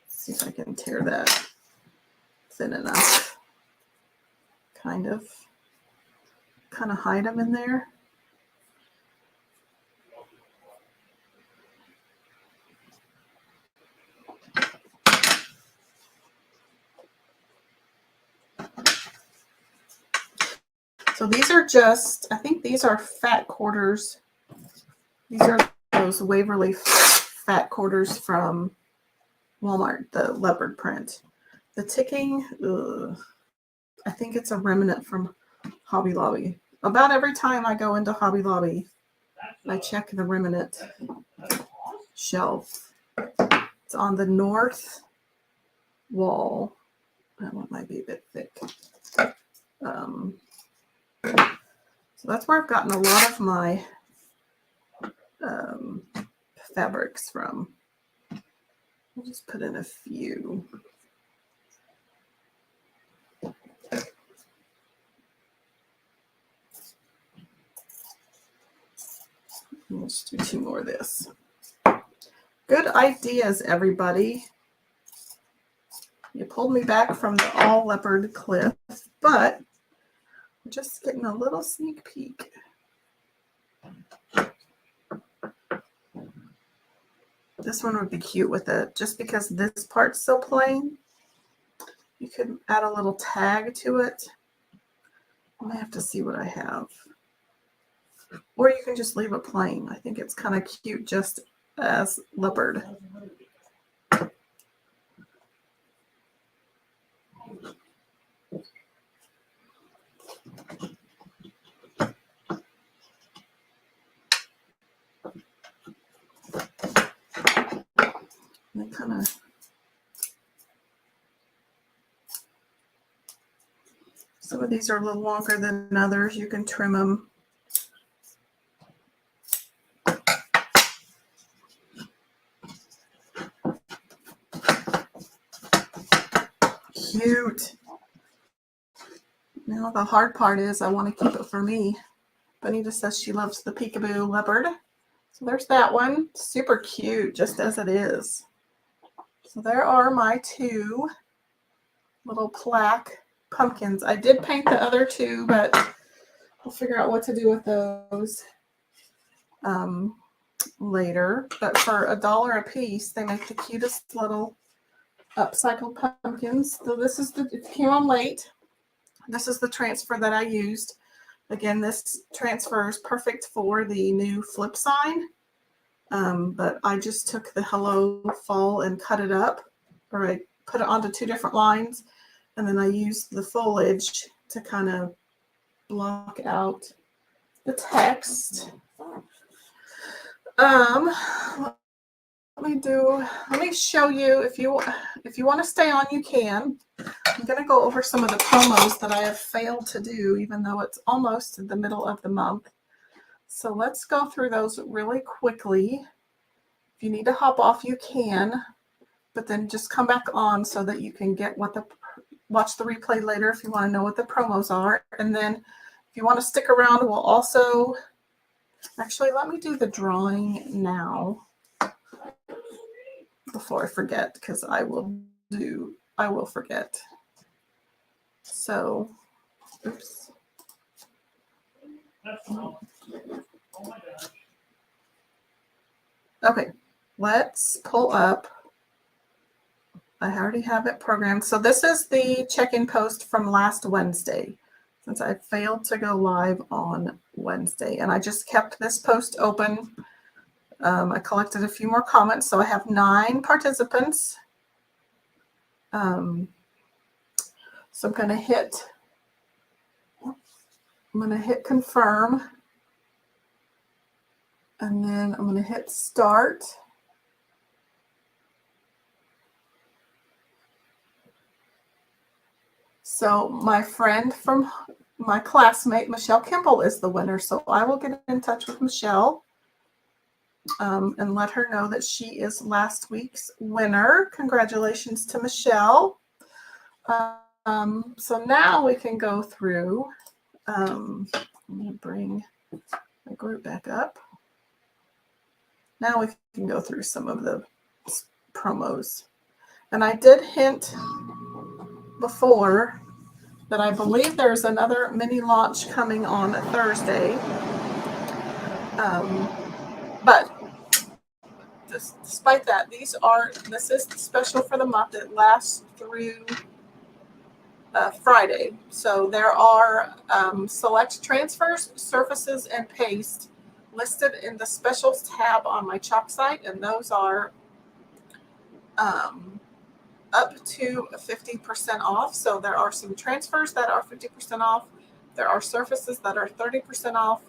see if I can tear that thin enough. Kind of hide them in there. So these are just, I think these are fat quarters. These are those Waverly fat quarters from Walmart, the leopard print. The ticking, I think it's a remnant from Hobby Lobby. About every time I go into Hobby Lobby, I check the remnant shelf. It's on the north wall. That one might be a bit thick. So that's where I've gotten a lot of my fabrics from. I'll just put in a few. Let's do 2 more of this. Good ideas, everybody. You pulled me back from the all leopard cliff, but I'm just getting a little sneak peek. This one would be cute with it, just because this part's so plain. You could add a little tag to it. I may have to see what I have. Or you can just leave it plain. I think it's kind of cute just as leopard. And kind of some of these are a little longer than others. You can trim them. Cute. Now the hard part is I want to keep it for me. Bonita says she loves the peekaboo leopard. So there's that one. Super cute, just as it is. So there are my 2 little plaque pumpkins. I did paint the other 2, but we'll figure out what to do with those later. But for $1 a piece, they make the cutest little upcycled pumpkins. So this is it came on late. This is the transfer that I used. Again, this transfer is perfect for the new flip sign. But I just took the Hello Fall and cut it up, or I put it onto 2 different lines, and then I used the foliage to kind of block out the text. Let me show you, if you want to stay on, you can. I'm going to go over some of the promos that I have failed to do, even though it's almost the middle of the month. So let's go through those really quickly. If you need to hop off, you can, but then just come back on so that you can get watch the replay later if you want to know what the promos are. And then if you want to stick around, we'll also, actually, let me do the drawing now before I forget, because I will forget. So, oops. Okay, let's pull up. I already have it programmed. So this is the check-in post from last Wednesday, since I failed to go live on Wednesday. And I just kept this post open. I collected a few more comments, so I have 9 participants. So I'm going to hit confirm, and then I'm going to hit start. So my friend from my classmate, Michelle Kimball, is the winner. So I will get in touch with Michelle and let her know that she is last week's winner. Congratulations to Michelle. So now we can go through. Let me bring my group back up. Now we can go through some of the promos. And I did hint before that I believe there's another mini launch coming on Thursday. But despite that, this is special for the month. It lasts through Friday. So there are select transfers, surfaces, and paste listed in the specials tab on my Chalk site, and those are up to 50% off. So there are some transfers that are 50% off. There are surfaces that are 30% off,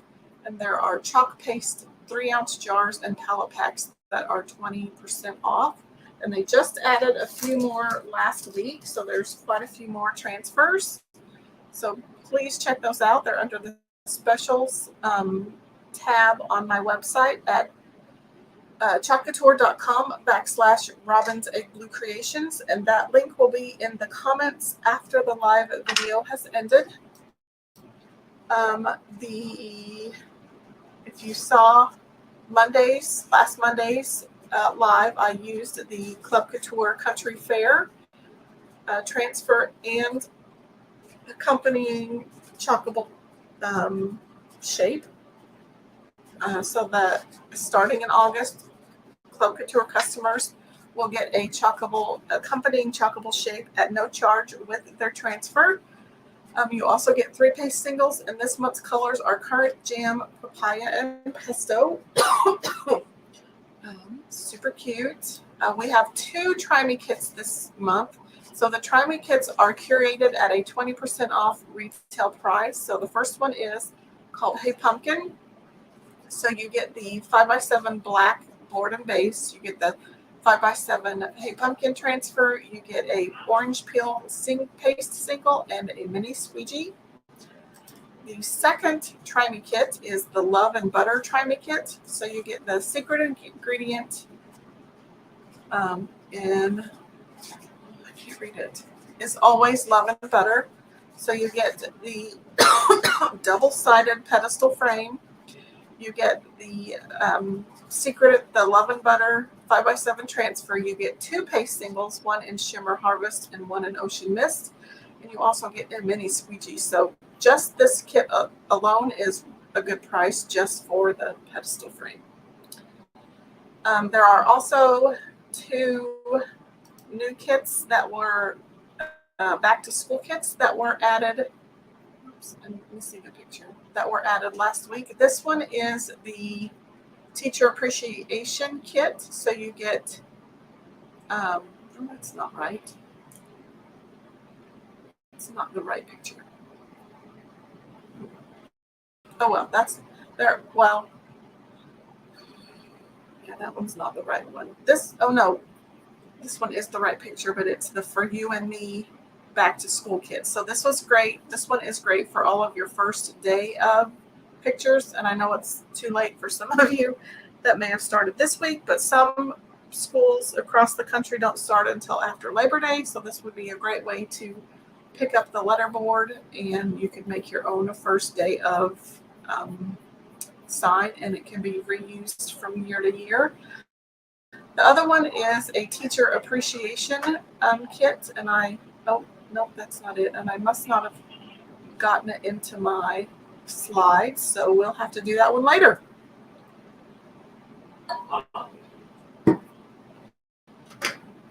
and there are chalk paste 3-ounce jars and palette packs that are 20% off. And they just added a few more last week, so there's quite a few more transfers. So please check those out. They're under the specials tab on my website at chalkcouture.com/Robin's Egg Blue Creations, and that link will be in the comments after the live video has ended. If you saw last Monday's live, I used the Chalk Couture Country Fair transfer and accompanying chalkable shape. So that starting in August, Chalk Couture customers will get a accompanying chalkable shape at no charge with their transfer. You also get 3 paste singles, and this month's colors are currant, jam, papaya, and pesto. Super cute. We have 2 Try Me kits this month. So the Try Me kits are curated at a 20% off retail price. So the first one is called Hey Pumpkin. So you get the 5x7 black board and base. You get the 5x7 Hey Pumpkin transfer. You get a orange peel paste single and a mini squeegee. The second Try Me kit is the Love and Butter Try Me kit. So you get the secret ingredient in, I can't read it, it's always Love and Butter. So you get the double-sided pedestal frame. You get the the Love and Butter 5x7 transfer. You get 2 paste singles, one in Shimmer Harvest and one in Ocean Mist. And you also get a mini squeegee. So just this kit alone is a good price just for the pedestal frame. There are also 2 new kits that were back to school kits that were added. Oops, let me see the picture. That were added last week. This one is the Teacher Appreciation Kit. So you get, oh, that's not right. It's not the right picture. Oh, well, that's there. Well, yeah, that one's not the right one. Oh no, this one is the right picture, but it's the For You and Me back to school kit. So this was great. This one is great for all of your first day of pictures. And I know it's too late for some of you that may have started this week, but some schools across the country don't start until after Labor Day. So this would be a great way to pick up the letterboard, and you could make your own first day of sign, and it can be reused from year to year. The other one is a Teacher Appreciation kit, and nope, that's not it. And I must not have gotten it into my slides, so we'll have to do that one later.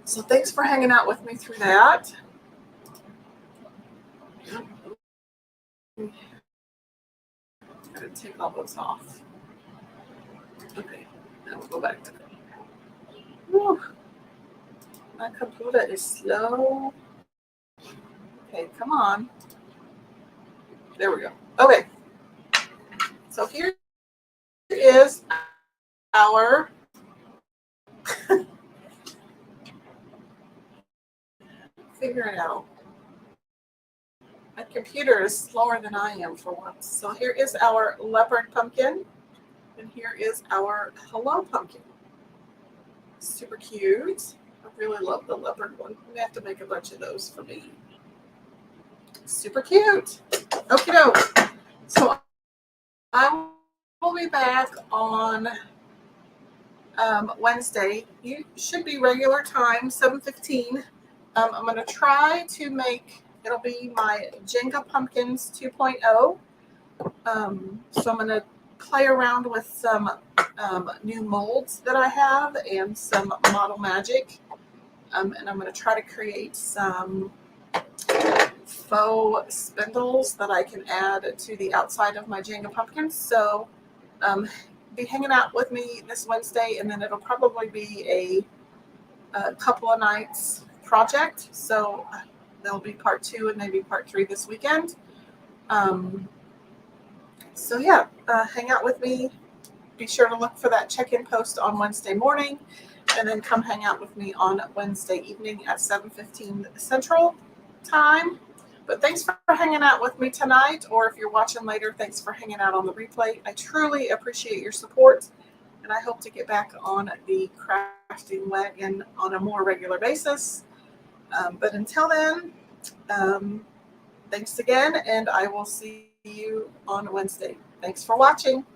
So thanks for hanging out with me through that. Gotta take all those off. Okay, now we'll go back to that. Whew. My computer is slow. Okay, come on. There we go. Okay. So here is our figure it out. My computer is slower than I am for once. So here is our leopard pumpkin, and here is our hello pumpkin. Super cute. I really love the leopard one. We have to make a bunch of those for me. Super cute. Okie doke. So I will be back on Wednesday. You should be regular time, 7:15. I'm going to try to make, it'll be my Jenga Pumpkins 2.0. So I'm going to play around with some new molds that I have and some model magic. And I'm going to try to create some faux spindles that I can add to the outside of my Jenga pumpkins. So be hanging out with me this Wednesday, and then it'll probably be a couple of nights project. So there'll be part 2 and maybe part 3 this weekend. So yeah, hang out with me. Be sure to look for that check-in post on Wednesday morning, and then come hang out with me on Wednesday evening at 7:15 Central Time. But thanks for hanging out with me tonight, or if you're watching later, thanks for hanging out on the replay. I truly appreciate your support, and I hope to get back on the crafting wagon on a more regular basis. But until then, thanks again, and I will see you on Wednesday. Thanks for watching.